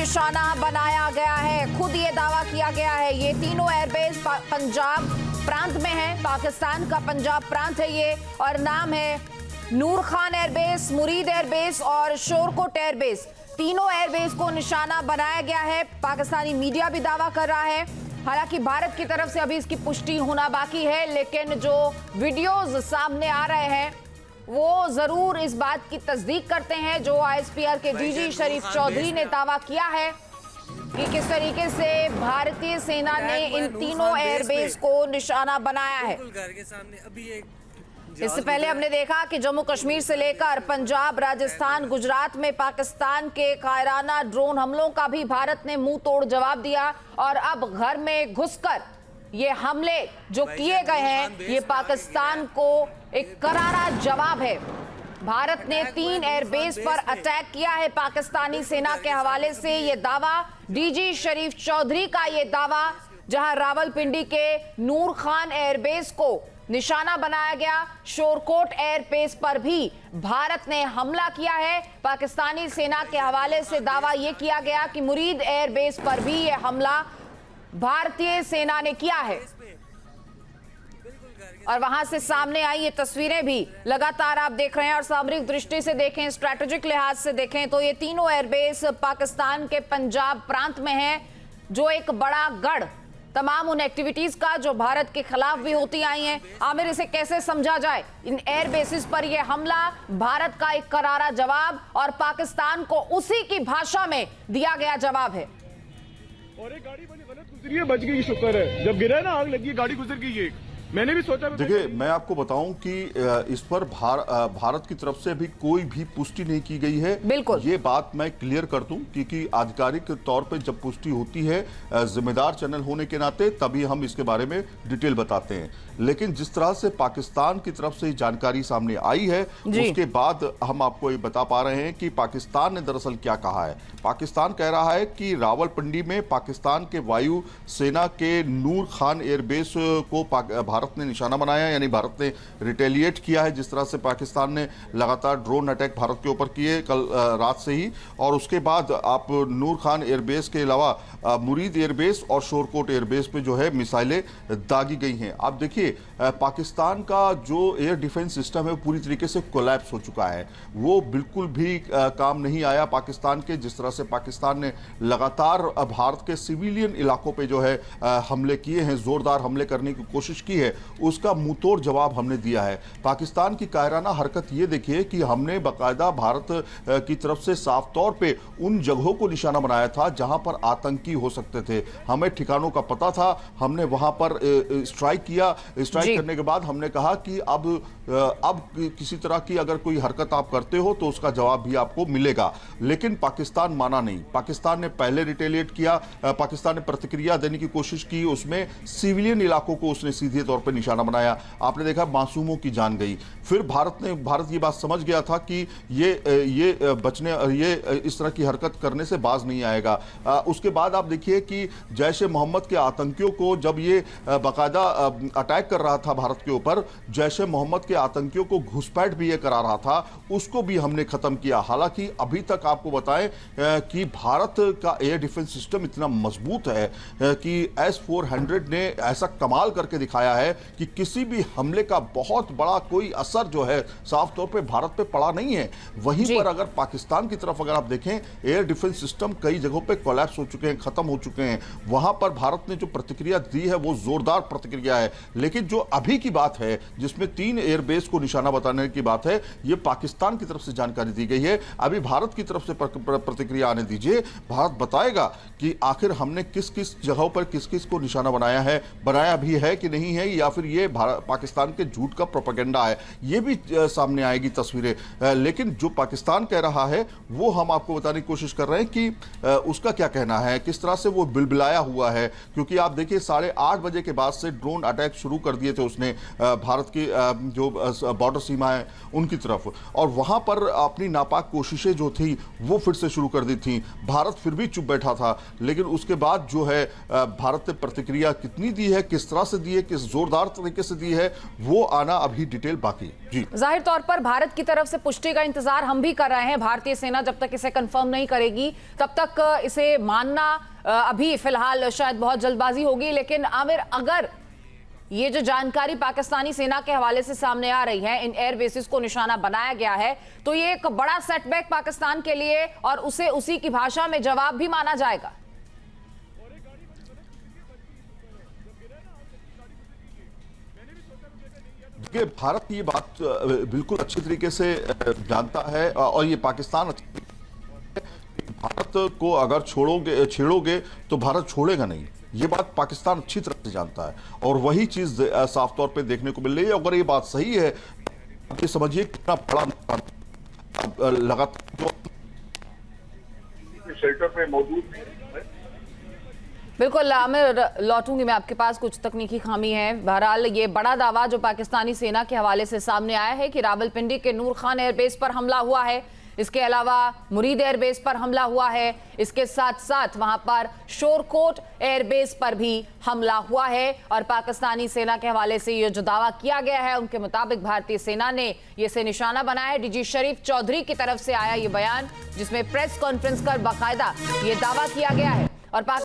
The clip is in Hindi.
निशाना बनाया गया है। खुद ये दावा किया गया है। ये तीनों एयरबेस पंजाब प्रांत में है, पाकिस्तान का पंजाब प्रांत है ये, और नाम है नूर खान एयरबेस, मुरीद एयरबेस और शोरकोट एयरबेस। तीनों एयरबेस को निशाना बनाया गया है। पाकिस्तानी मीडिया भी दावा कर रहा है। हालांकि भारत की तरफ से अभी इसकी पुष्टि होना बाकी है, लेकिन जो वीडियोज सामने आ रहे हैं वो जरूर इस बात की तस्दीक करते हैं जो आईएसपीआर के डीजी शरीफ चौधरी ने दावा किया है कि किस तरीके से भारतीय सेना ने इन तीनों एयरबेस को निशाना बनाया है। इससे पहले हमने देखा कि जम्मू कश्मीर से लेकर पंजाब, राजस्थान, गुजरात में पाकिस्तान के कायराना ड्रोन हमलों का भी भारत ने मुंह तोड़ जवाब दिया, और अब घर में घुसकर ये हमले जो किए गए हैं ये पाकिस्तान को एक करारा जवाब है। भारत ने 3 एयरबेस पर अटैक किया है। पाकिस्तानी सेना के हवाले से ये दावा, डीजी शरीफ चौधरी का ये दावा, जहां रावलपिंडी के नूर खान एयरबेस को निशाना बनाया गया। शोरकोट एयरबेस पर भी भारत ने हमला किया है। पाकिस्तानी सेना के हवाले से दावा यह किया गया कि मुरीद एयरबेस पर भी यह हमला भारतीय सेना ने किया है, और वहां से सामने आई ये तस्वीरें भी लगातार आप देख रहे हैं। और सामरिक दृष्टि से देखें, स्ट्रैटेजिक लिहाज से देखें तो ये तीनों एयरबेस पाकिस्तान के पंजाब प्रांत में है, जो एक बड़ा गढ़ तमाम उन एक्टिविटीज का जो भारत के खिलाफ भी होती आई हैं। आमिर, इसे कैसे समझा जाए? इन एयरबेसिस पर यह हमला भारत का एक करारा जवाब, और पाकिस्तान को उसी की भाषा में दिया गया जवाब है। और एक गाड़ी बनी गलत गुजरी है, बच गई, शुक्र है। जब गिरा है ना, आग लगी, गाड़ी गुजर गई है। मैंने भी सोचा। देखिए, मैं आपको बताऊं कि इस पर भारत की तरफ से अभी कोई भी पुष्टि नहीं की गई है। बिल्कुल, ये बात मैं क्लियर कर दूं, क्योंकि आधिकारिक तौर पे जब पुष्टि होती है जिम्मेदार चैनल होने के नाते, तभी हम इसके बारे में डिटेल बताते हैं। लेकिन जिस तरह से पाकिस्तान की तरफ से जानकारी सामने आई है, उसके बाद हम आपको ये बता पा रहे हैं कि पाकिस्तान ने दरअसल क्या कहा है। पाकिस्तान कह रहा है कि रावलपिंडी में पाकिस्तान के वायु सेना के नूर खान एयरबेस को भारत ने निशाना बनाया, यानी भारत ने रिटेलिएट किया है। जिस तरह से पाकिस्तान ने लगातार ड्रोन अटैक भारत के ऊपर किए कल रात से ही, और उसके बाद आप नूर खान एयरबेस के अलावा मुरीद एयरबेस और शोरकोट एयरबेस पे जो है मिसाइलें दागी गई हैं। आप देखिए, पाकिस्तान का जो एयर डिफेंस सिस्टम है वो पूरी तरीके से कोलैप्स हो चुका है। वो बिल्कुल भी काम नहीं आया पाकिस्तान के। जिस तरह से पाकिस्तान ने लगातार भारत के सिविलियन इलाकों पे जो है हमले किए हैं, जोरदार हमले करने की कोशिश की है, उसका मुंहतोड़ जवाब हमने दिया है। पाकिस्तान की कायराना हरकत ये देखिए कि हमने बाकायदा भारत की तरफ से साफ तौर पे उन जगहों को निशाना बनाया था जहां पर आतंकी हो सकते थे। हमें ठिकानों का पता था, हमने वहां पर स्ट्राइक किया। स्ट्राइक करने के बाद हमने कहा कि अब किसी तरह की अगर कोई हरकत आप करते हो तो उसका जवाब भी आपको मिलेगा। लेकिन पाकिस्तान माना नहीं। पाकिस्तान ने पहले रिटेलिएट किया, पाकिस्तान ने प्रतिक्रिया देने की कोशिश की, उसमें सिविलियन इलाकों को उसने सीधे तौर पर निशाना बनाया। आपने देखा मासूमों की जान गई। फिर भारत ये बात समझ गया था कि ये इस तरह की हरकत करने से बाज नहीं आएगा। उसके बाद आप देखिए कि जैश ए मोहम्मद के आतंकियों को जब ये बाकायदा अटैक कर रहा था भारत के ऊपर, जैश ए मोहम्मद के आतंकियों को घुसपैठ भी ये करा रहा था, उसको भी हमने खत्म किया। हालांकि अभी तक आपको बताएं कि भारत का एयर डिफेंस सिस्टम इतना मजबूत है कि S-400 ने ऐसा कमाल करके दिखाया है कि किसी भी हमले का बहुत बड़ा कोई असर जो है साफ तौर पे भारत पे पड़ा नहीं है। वहीं पर अगर पाकिस्तान की तरफ अगर आप देखें, एयर डिफेंस सिस्टम कई जगहों पे कोलैप्स हो चुके हैं, खत्म हो चुके हैं। वहां पर भारत ने जो प्रतिक्रिया दी है वो जोरदार प्रतिक्रिया है। लेकिन जो अभी की बात है, जिसमें 3 एयरबेस को निशाना बताने की बात है, ये पाकिस्तान की तरफ से जानकारी दी गई है। अभी भारत की तरफ से प्रतिक्रिया आने दीजिए। भारत बताएगा कि आखिर हमने किस किस जगहों पर किस किस को निशाना बनाया भी है कि नहीं है, या फिर ये पाकिस्तान के झूठ का प्रोपेगेंडा है। ये भी सामने आएगी तस्वीरें। लेकिन जो पाकिस्तान कह रहा है वो हम आपको बताने की कोशिश कर रहे हैं कि उसका क्या कहना है, किस तरह से वो बिलबिलाया हुआ है। क्योंकि आप देखिए 8:30 बजे के बाद से ड्रोन अटैक शुरू कर दिए थे उसने भारत की जो बॉर्डर सीमा है उनकी तरफ, और वहां पर अपनी नापाक कोशिशें जो थी वो फिर से शुरू कर दी थी। भारत फिर भी चुप बैठा था, लेकिन उसके बाद जो है भारत ने प्रतिक्रिया कितनी दी है, किस तरह से दी है, किस जोरदार तरीके से दी है, वो आना अभी डिटेल बाकी है। जी, जाहिर तौर पर भारत की तरफ से पुष्टि का इंतजार हम भी कर रहे हैं। भारतीय सेना जब तक इसे कंफर्म नहीं करेगी तब तक इसे मानना अभी फिलहाल शायद बहुत जल्दबाजी होगी। लेकिन आमिर, अगर ये जो जानकारी पाकिस्तानी सेना के हवाले से सामने आ रही है, इन एयर बेसिस को निशाना बनाया गया है, तो ये एक बड़ा सेटबैक पाकिस्तान के लिए, और उसे उसी की भाषा में जवाब भी माना जाएगा। कि भारत ये बात बिल्कुल अच्छी तरीके से जानता है, और ये पाकिस्तान भारत को अगर छेड़ोगे तो भारत छोड़ेगा नहीं। ये बात पाकिस्तान अच्छी तरह से जानता है, और वही चीज साफ तौर पे देखने को मिल रही है। अगर ये बात सही है तो समझिए कितना बड़ा नुकसान लगातार शेल्टर में मौजूद है। बिल्कुल आमिर, लौटूंगी मैं आपके पास, कुछ तकनीकी खामी है। बहरहाल ये बड़ा दावा जो पाकिस्तानी सेना के हवाले से सामने आया है कि रावलपिंडी के नूर खान एयरबेस पर हमला हुआ है, इसके अलावा मुरीद एयरबेस पर हमला हुआ है, इसके साथ साथ वहां पर शोरकोट एयरबेस पर भी हमला हुआ है। और पाकिस्तानी सेना के हवाले से ये जो दावा किया गया है, उनके मुताबिक भारतीय सेना ने ये से निशाना बनाया है। डीजी शरीफ चौधरी की तरफ से आया ये बयान, जिसमें प्रेस कॉन्फ्रेंस कर बाकायदा ये दावा किया गया है। और